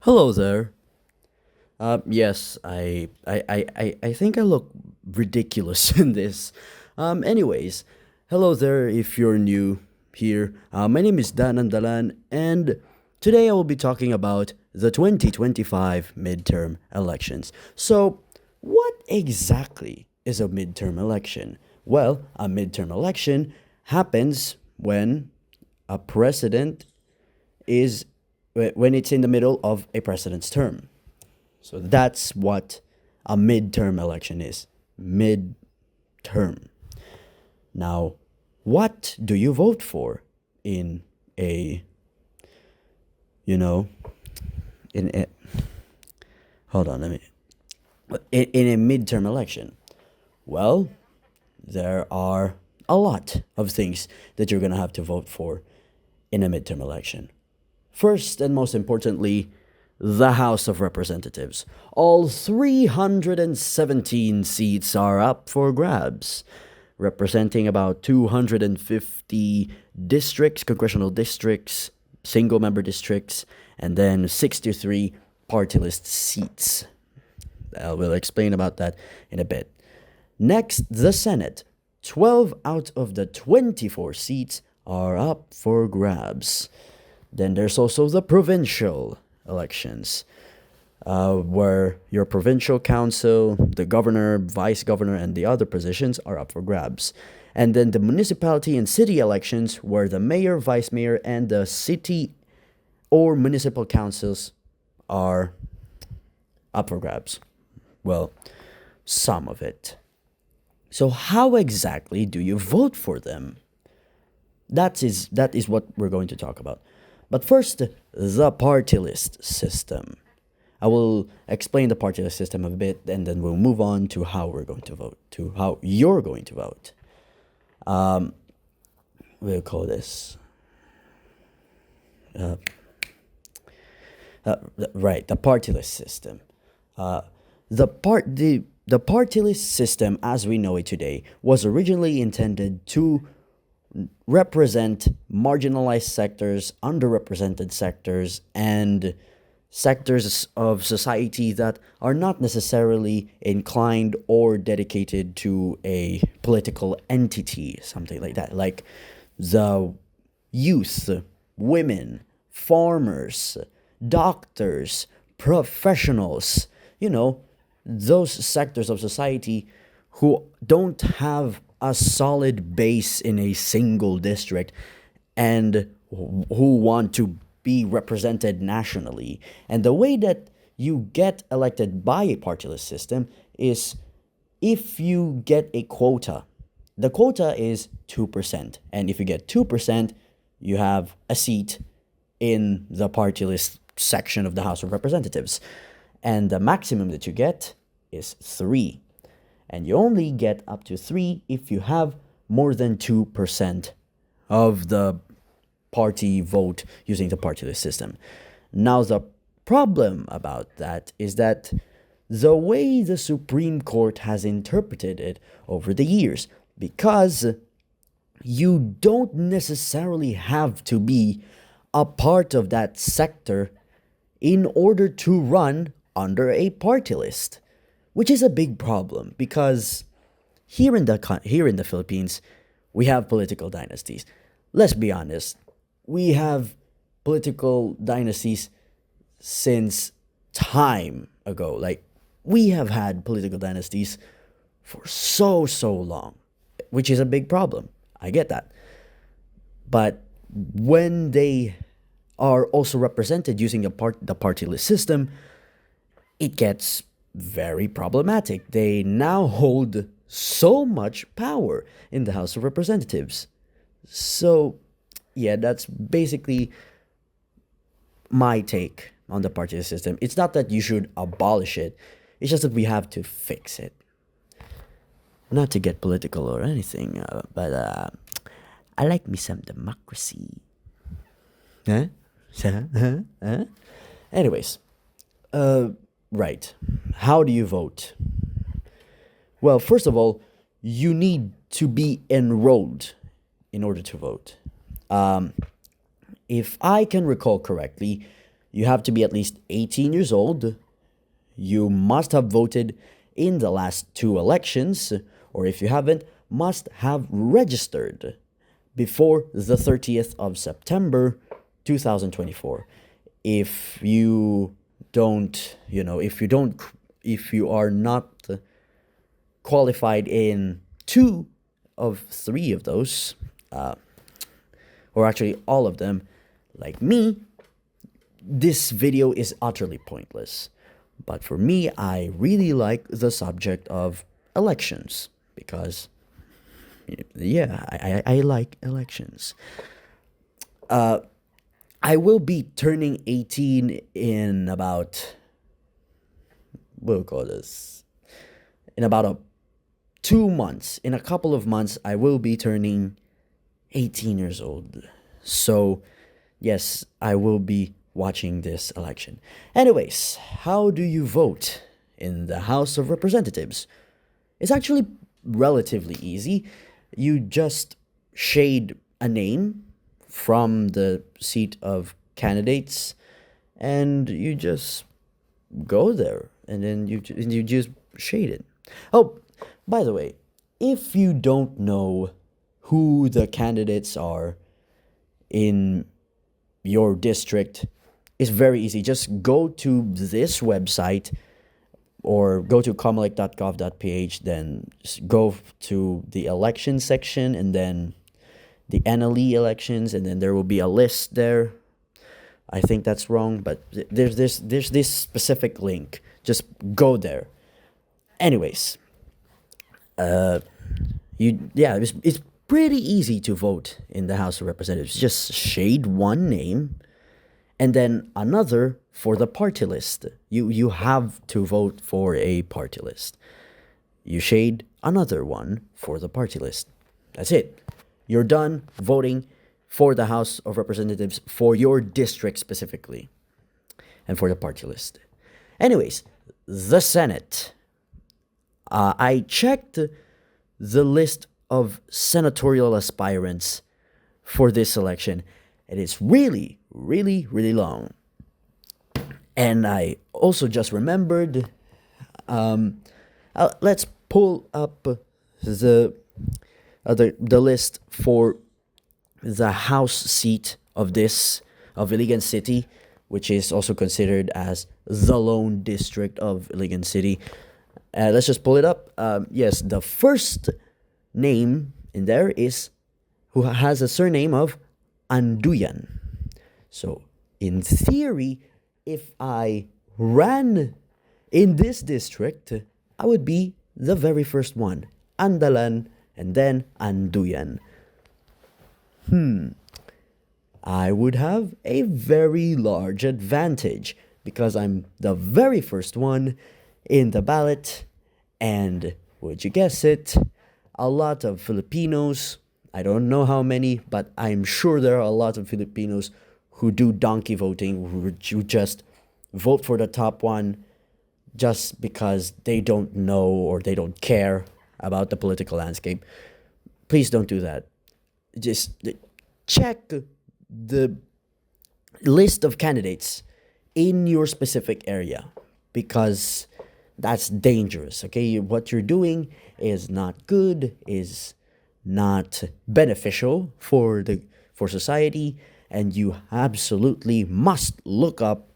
Hello there. Yes, I think I look ridiculous in this. Anyways, hello there if you're new here. My name is Dan Andalan, and today I will be talking about the 2025 midterm elections. So, what exactly is a midterm election? Well, a midterm election happens when a president is when it's in the middle of a president's term. So that's what a midterm election is. Midterm. Now, what do you vote for in a, you know, in a, hold on, let me, in a midterm election? Well, there are a lot of things that you're going to have to vote for in a midterm election. First and most importantly, the House of Representatives. All 317 seats are up for grabs, representing about 250 districts, congressional districts, single member districts, and then 63 party list seats. I will explain about that in a bit. Next, the Senate. 12 out of the 24 seats are up for grabs. Then there's also the provincial elections, where your provincial council, the governor, vice governor, and the other positions are up for grabs. And then the municipality and city elections, where the mayor, vice mayor, and the city or municipal councils are up for grabs. Well, some of it. So, how exactly do you vote for them? That is what we're going to talk about. But first, the party list system. I will explain the party list system a bit, and then we'll move on to how we're going to vote, to how you're going to vote. We'll call this uh, right, the party list system. Uh, the party list system, as we know it today, was originally intended to represent marginalized sectors, underrepresented sectors, and sectors of society that are not necessarily inclined or dedicated to a political entity, something like that, like the youth, women, farmers, doctors, professionals, those sectors of society who don't have a solid base in a single district and who want to be represented nationally. And the way that you get elected by a party list system is if you get a quota. The quota is 2%. And if you get 2%, you have a seat in the party list section of the House of Representatives. And the maximum that you get is 3. And you only get up to 3 if you have more than 2% of the party vote using the party list system. Now, the problem about that is that the way the Supreme Court has interpreted it over the years, because you don't necessarily have to be a part of that sector in order to run under a party list, which is a big problem because here in the Philippines, we have political dynasties. Let's be honest, we have political dynasties since time ago. Like, we have had political dynasties for so long, which is a big problem. I get that. But when they are also represented using the party list system, it gets very problematic. They now hold so much power in the House of Representatives. So, yeah, that's basically my take on the party system. It's not that you should abolish it, it's just that we have to fix it. Not to get political or anything, but I like me some democracy. Huh? Huh? Anyways, right. How do you vote? Well, first of all, you need to be enrolled in order to vote. Um, if I can recall correctly, You have to be at least 18 years old. You must have voted in the last two elections, or if you haven't, must have registered before the 30th of September 2024. If you don't, if you are not qualified in two of three of those, or actually all of them, like me, this video is utterly pointless. But for me, I really like the subject of elections because, yeah, I like elections. I will be turning 18 in about, we'll call this, in about 2 months. In a couple of months, I will be turning 18 years old. So, yes, I will be watching this election. Anyways, how do you vote in the House of Representatives? It's actually relatively easy. You just shade a name from the seat of candidates and you just go there and then you just shade it. Oh, by the way, if you don't know who the candidates are in your district, it's very easy. Just go to this website or go to comelec.gov.ph, then go to the election section and then the NLE elections, and then there will be a list there. I think that's wrong, but there's this specific link. Just go there. Anyways, it's pretty easy to vote in the House of Representatives. Just shade one name and then another for the party list. You have to vote for a party list. You shade another one for the party list. That's it. You're done voting for the House of Representatives for your district specifically and for the party list. Anyways, the Senate. I checked the list of senatorial aspirants for this election, and it's really, really, really long. And I also just remembered, let's pull up the list for the House seat of Iligan City, which is also considered as the lone district of Iligan City. Let's just pull it up. Yes, the first name in there is who has a surname of Anduyan. So, in theory, if I ran in this district, I would be the very first one. Andalan and then Anduyan. I would have a very large advantage because I'm the very first one in the ballot, and would you guess it, a lot of Filipinos, I don't know how many, but I'm sure there are a lot of Filipinos who do donkey voting, who just vote for the top one just because they don't know or they don't care about the political landscape. Please don't do that. Just check the list of candidates in your specific area because that's dangerous. Okay, what you're doing is not good, is not beneficial for society, and you absolutely must look up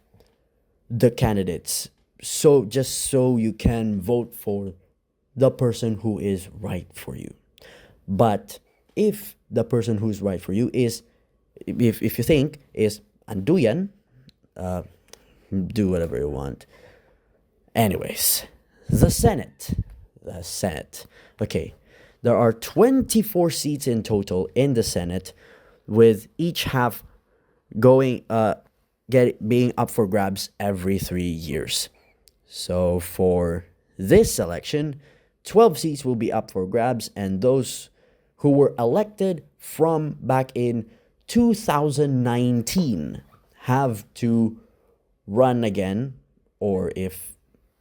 the candidates so you can vote for the person who is right for you. But if the person who's right for you is, if you think is Anduyan, do whatever you want. Anyways, the Senate. Okay, there are 24 seats in total in the Senate, with each half being up for grabs every 3 years. So for this election, 12 seats will be up for grabs, and those who were elected from back in 2019 have to run again, or if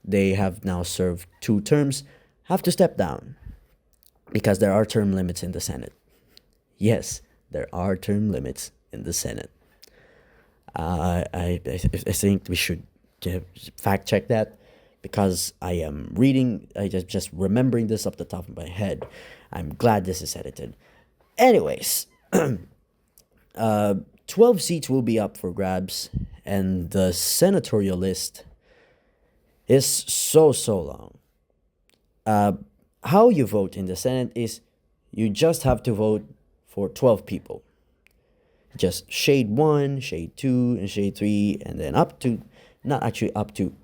they have now served 2 terms, have to step down because there are term limits in the Senate. Yes, there are term limits in the Senate. I think we should fact check that because I am reading, I just remembering this off the top of my head. I'm glad this is edited. Anyways, 12 seats will be up for grabs, and the senatorial list is so long. How you vote in the Senate is you just have to vote for 12 people. Just shade 1, shade 2, and shade 3, and then up to, not actually up to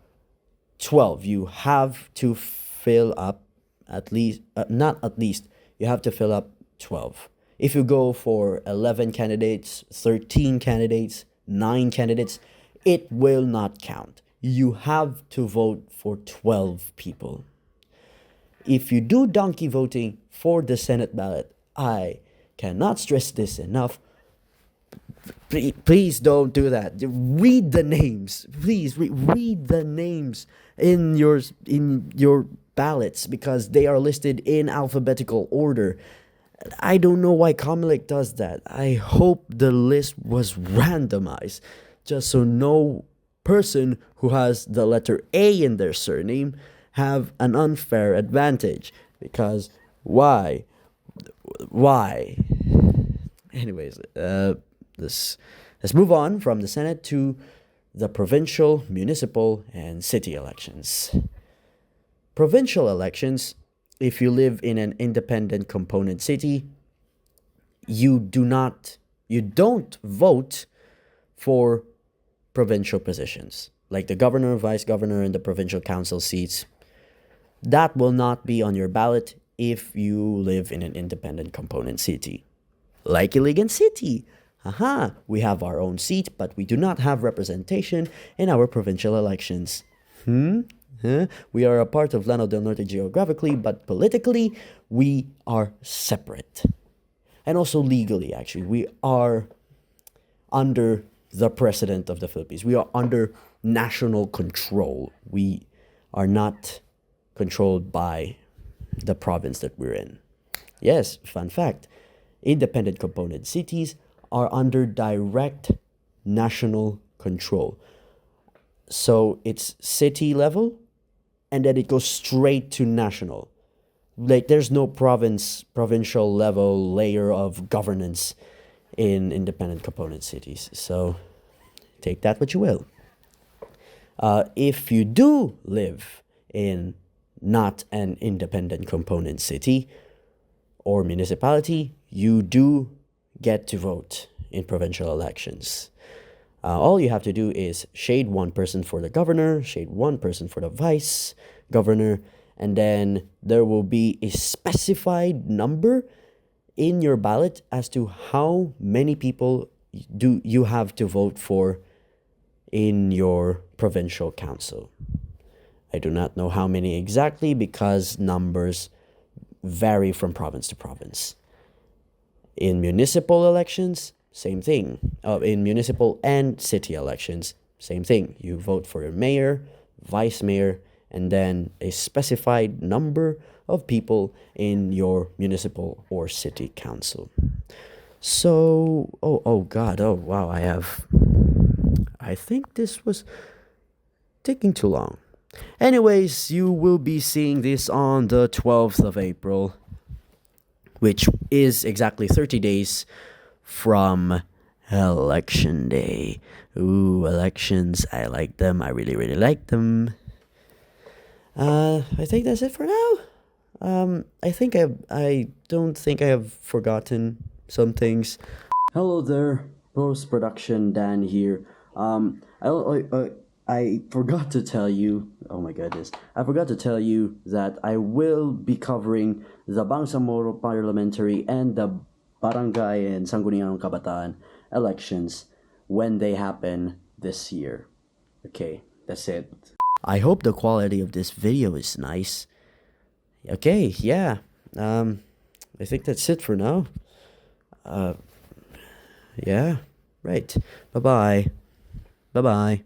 12. You have to fill up at least, not at least, you have to fill up 12. If you go for 11 candidates, 13 candidates, 9 candidates, it will not count. You have to vote for 12 people. If you do donkey voting for the Senate ballot, I cannot stress this enough. Please don't do that. Read the names. Please read the names in your ballots because they are listed in alphabetical order. I don't know why Comelec does that. I hope the list was randomized just so no person who has the letter A in their surname have an unfair advantage. Because why? Anyways, let's move on from the Senate to the provincial, municipal, and city elections. Provincial elections, if you live in an independent component city, you don't vote for provincial positions like the governor, vice governor, and the provincial council seats. That will not be on your ballot if you live in an independent component city. Like Iligan City. We have our own seat, but we do not have representation in our provincial elections. We are a part of Lanao del Norte geographically, but politically, we are separate. And also legally, actually, we are under the President of the Philippines. We are under national control. We are not controlled by the province that we're in. Yes, fun fact. Independent component cities are under direct national control. So it's city level, and then it goes straight to national. Like there's no provincial level layer of governance in independent component cities. So take that what you will. If you do live in not an independent component city or municipality, you do get to vote in provincial elections. All you have to do is shade 1 person for the governor, shade 1 person for the vice governor, and then there will be a specified number in your ballot as to how many people do you have to vote for in your provincial council. I do not know how many exactly because numbers vary from province to province. In municipal elections, same thing. In municipal and city elections, same thing. You vote for your mayor, vice mayor, and then a specified number of people in your municipal or city council. So, oh God, oh wow, I think this was taking too long. Anyways, you will be seeing this on the 12th of April, which is exactly 30 days from Election Day. Ooh, elections. I like them. I really, really like them. I think that's it for now. I don't think I have forgotten some things. Hello there, post-production Dan here. I forgot to tell you, oh my goodness, I forgot to tell you that I will be covering the Bangsamoro Parliamentary and the Barangay and Sangguniang Kabataan elections when they happen this year. Okay, that's it. I hope the quality of this video is nice. Okay, yeah. I think that's it for now. Yeah, right. Bye-bye. Bye-bye.